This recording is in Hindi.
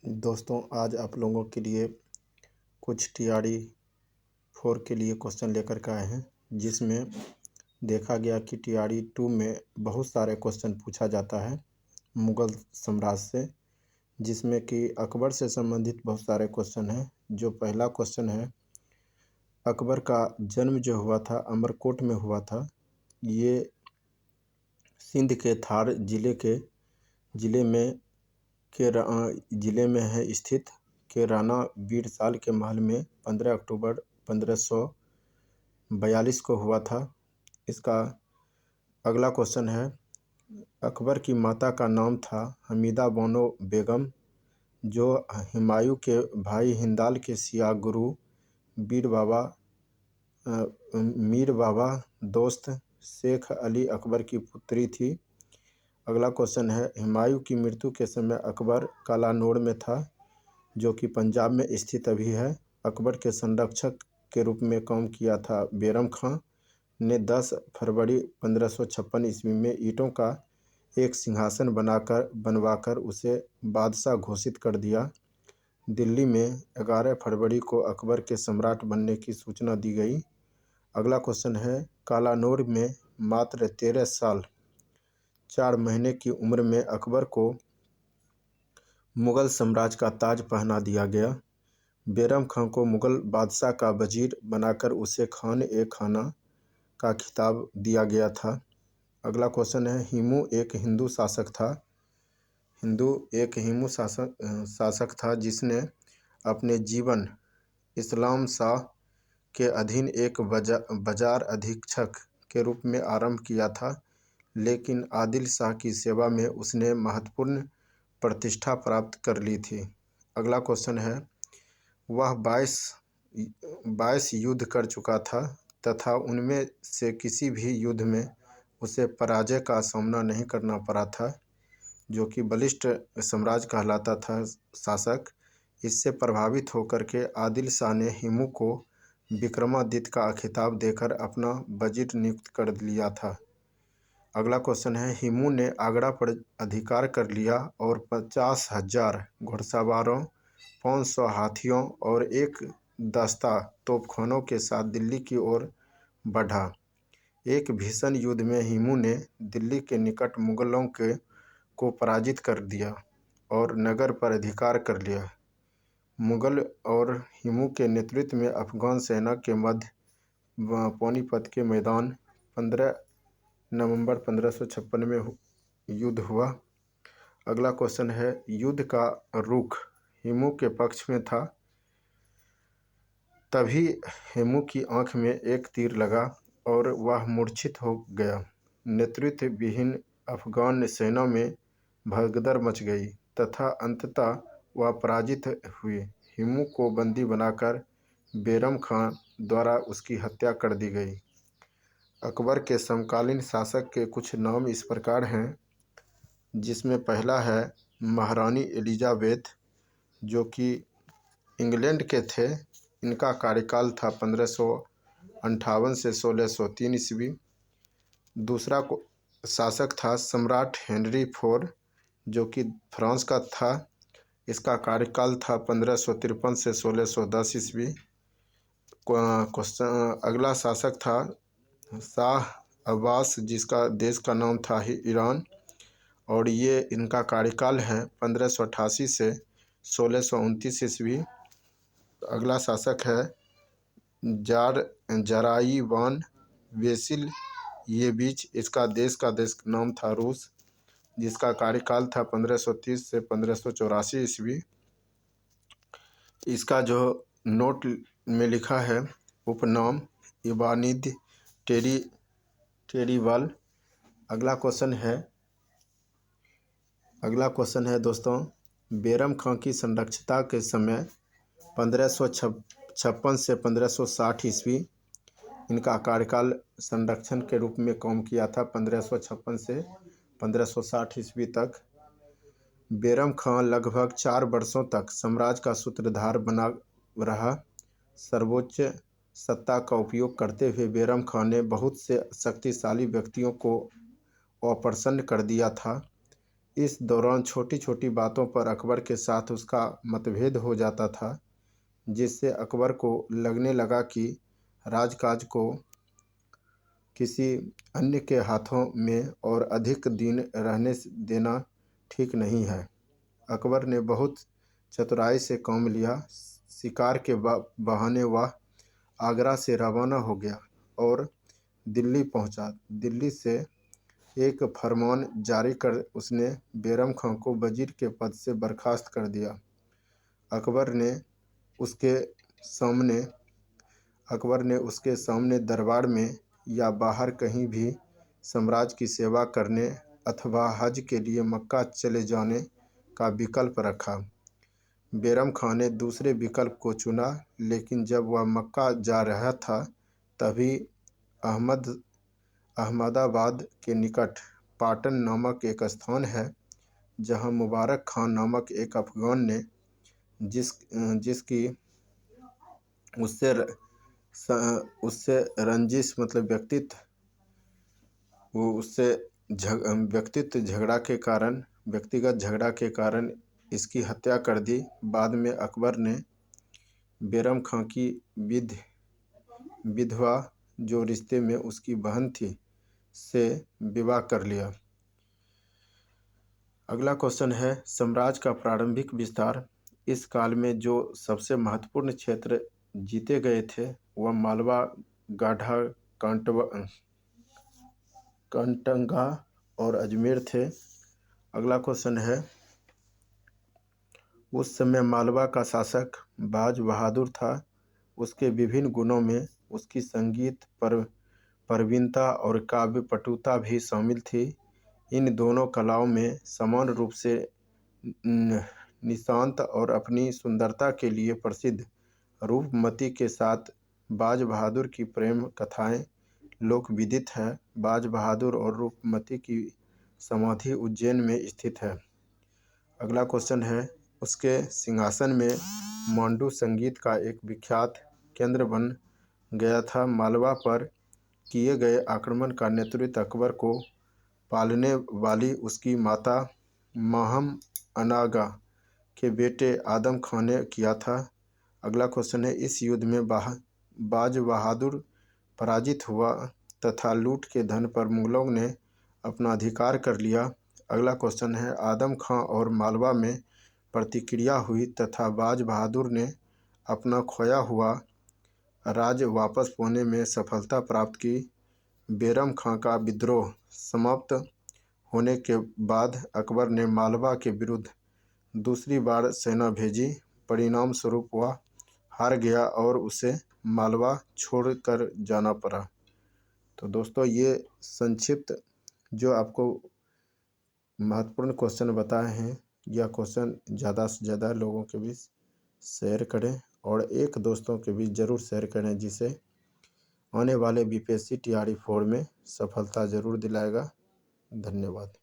दोस्तों, आज आप लोगों के लिए कुछ टीआरई 4 के लिए क्वेश्चन लेकर के आए हैं, जिसमें देखा गया कि टीआरई 2 में बहुत सारे क्वेश्चन पूछा जाता है मुग़ल साम्राज्य से, जिसमें कि अकबर से संबंधित बहुत सारे क्वेश्चन हैं। जो पहला क्वेश्चन है, अकबर का जन्म जो हुआ था अमरकोट में हुआ था। ये सिंध के थार ज़िले में है स्थित। के राणा बीरसाल के महल में 15 अक्टूबर 1542 को हुआ था। इसका अगला क्वेश्चन है, अकबर की माता का नाम था हमीदा बानो बेगम, जो हुमायूं के भाई हिंदाल के सियाह गुरु मीर बाबा दोस्त शेख अली अकबर की पुत्री थी। अगला क्वेश्चन है, हुमायूं की मृत्यु के समय अकबर कालानौर में था, जो कि पंजाब में स्थित अभी है। अकबर के संरक्षक के रूप में काम किया था बैरम खां ने 10 फरवरी 1556 ईस्वी में ईंटों का एक सिंहासन बनवाकर उसे बादशाह घोषित कर दिया। दिल्ली में 11 फरवरी को अकबर के सम्राट बनने की सूचना दी गई। अगला क्वेश्चन है, कालानौर में मात्र 13 साल 4 महीने की उम्र में अकबर को मुग़ल साम्राज्य का ताज पहना दिया गया। बैरम खां को मुग़ल बादशाह का वजीर बनाकर उसे खान-ए-खाना का खिताब दिया गया था। अगला क्वेश्चन है, हिमू एक हिंदू शासक था जिसने अपने जीवन इस्लाम शाह के अधीन एक बाजार अधीक्षक के रूप में आरंभ किया था, लेकिन आदिल शाह की सेवा में उसने महत्वपूर्ण प्रतिष्ठा प्राप्त कर ली थी। अगला क्वेश्चन है, वह 22 युद्ध कर चुका था तथा उनमें से किसी भी युद्ध में उसे पराजय का सामना नहीं करना पड़ा था, जो कि बलिष्ठ साम्राज्य कहलाता था शासक। इससे प्रभावित होकर के आदिल शाह ने हिमू को विक्रमादित्य का खिताब देकर अपना वजीर नियुक्त कर लिया था। अगला क्वेश्चन है, हिमू ने आगरा पर अधिकार कर लिया और 50,000 घुड़सवारों, 500 हाथियों और एक दस्ता तोपखानों के साथ दिल्ली की ओर बढ़ा। एक भीषण युद्ध में हिमू ने दिल्ली के निकट मुगलों को पराजित कर दिया और नगर पर अधिकार कर लिया। मुगल और हिमू के नेतृत्व में अफगान सेना के मध्य पानीपत के मैदान 15 नवंबर 1556 में युद्ध हुआ। अगला क्वेश्चन है, युद्ध का रुख हिमू के पक्ष में था। तभी हिमू की आंख में एक तीर लगा और वह मूर्छित हो गया। नेतृत्व विहीन अफगान सेना में भगदड़ मच गई तथा अंततः वह पराजित हुई। हिमू को बंदी बनाकर बैरम खां द्वारा उसकी हत्या कर दी गई। अकबर के समकालीन शासक के कुछ नाम इस प्रकार हैं, जिसमें पहला है महारानी एलिजाबेथ, जो कि इंग्लैंड के थे। इनका कार्यकाल था 1558 से 1603 ईस्वी। दूसरा शासक था सम्राट हेनरी 4, जो कि फ्रांस का था। इसका कार्यकाल था 1553 से 1610 ईस्वी। अगला शासक था शाह अब्बास, जिसका देश का नाम था ईरान, और ये इनका कार्यकाल है 1588 से 1629 ईस्वी। अगला शासक है जराइवान वेसिल ये बीच, इसका देश का नाम था रूस, जिसका कार्यकाल था 1530 से 1584 ईस्वी। इसका जो नोट में लिखा है उपनाम इबानिद टेरीवाल। अगला क्वेश्चन है दोस्तों, बैरम खां की संरक्षता के समय 1556 से 1560 ईस्वी। इनका कार्यकाल संरक्षण के रूप में काम किया था 1556 से 1560 ईस्वी तक। बैरम खां लगभग 4 वर्षों तक साम्राज्य का सूत्रधार बना रहा। सर्वोच्च सत्ता का उपयोग करते हुए बैरम खां ने बहुत से शक्तिशाली व्यक्तियों को अप्रसन्न कर दिया था। इस दौरान छोटी छोटी बातों पर अकबर के साथ उसका मतभेद हो जाता था, जिससे अकबर को लगने लगा कि राजकाज को किसी अन्य के हाथों में और अधिक दिन रहने देना ठीक नहीं है। अकबर ने बहुत चतुराई से काम लिया। शिकार के बहाने वह आगरा से रवाना हो गया और दिल्ली पहुंचा। दिल्ली से एक फरमान जारी कर उसने बैरम खां को वजीर के पद से बर्खास्त कर दिया। अकबर ने उसके सामने दरबार में या बाहर कहीं भी साम्राज्य की सेवा करने अथवा हज के लिए मक्का चले जाने का विकल्प रखा। बैरम खां ने दूसरे विकल्प को चुना, लेकिन जब वह मक्का जा रहा था तभी अहमदाबाद के निकट पाटन नामक एक स्थान है, जहां मुबारक खान नामक एक अफगान ने जिसकी उससे रंजिश मतलब व्यक्तिगत झगड़ा के कारण इसकी हत्या कर दी। बाद में अकबर ने बैरम खां की विधवा, जो रिश्ते में उसकी बहन थी, से विवाह कर लिया। अगला क्वेश्चन है, साम्राज्य का प्रारंभिक विस्तार। इस काल में जो सबसे महत्वपूर्ण क्षेत्र जीते गए थे वह मालवा, गाढ़ा, कंटगा और अजमेर थे। अगला क्वेश्चन है, उस समय मालवा का शासक बाज बहादुर था। उसके विभिन्न गुणों में उसकी संगीत प्रवीणता और काव्य पटुता भी शामिल थी। इन दोनों कलाओं में समान रूप से निशांत और अपनी सुंदरता के लिए प्रसिद्ध रूपमती के साथ बाज बहादुर की प्रेम कथाएं लोक विदित है। बाज बहादुर और रूपमती की समाधि उज्जैन में स्थित है। अगला क्वेश्चन है, उसके सिंहासन में मांडू संगीत का एक विख्यात केंद्र बन गया था। मालवा पर किए गए आक्रमण का नेतृत्व अकबर को पालने वाली उसकी माता माहम अनागा के बेटे आदम खां ने किया था। अगला क्वेश्चन है, इस युद्ध में बाज बहादुर पराजित हुआ तथा लूट के धन पर मुगलों ने अपना अधिकार कर लिया। अगला क्वेश्चन है, आदम खां और मालवा में प्रतिक्रिया हुई तथा बाज बहादुर ने अपना खोया हुआ राज्य वापस पाने में सफलता प्राप्त की। बैरम खां का विद्रोह समाप्त होने के बाद अकबर ने मालवा के विरुद्ध दूसरी बार सेना भेजी। परिणाम स्वरूप वह हार गया और उसे मालवा छोड़कर जाना पड़ा। तो दोस्तों, ये संक्षिप्त जो आपको महत्वपूर्ण क्वेश्चन बताए हैं, यह क्वेश्चन ज़्यादा से ज़्यादा लोगों के बीच शेयर करें और एक दोस्तों के बीच ज़रूर शेयर करें, जिसे आने वाले बीपीएससी TRE 4 में सफलता ज़रूर दिलाएगा। धन्यवाद।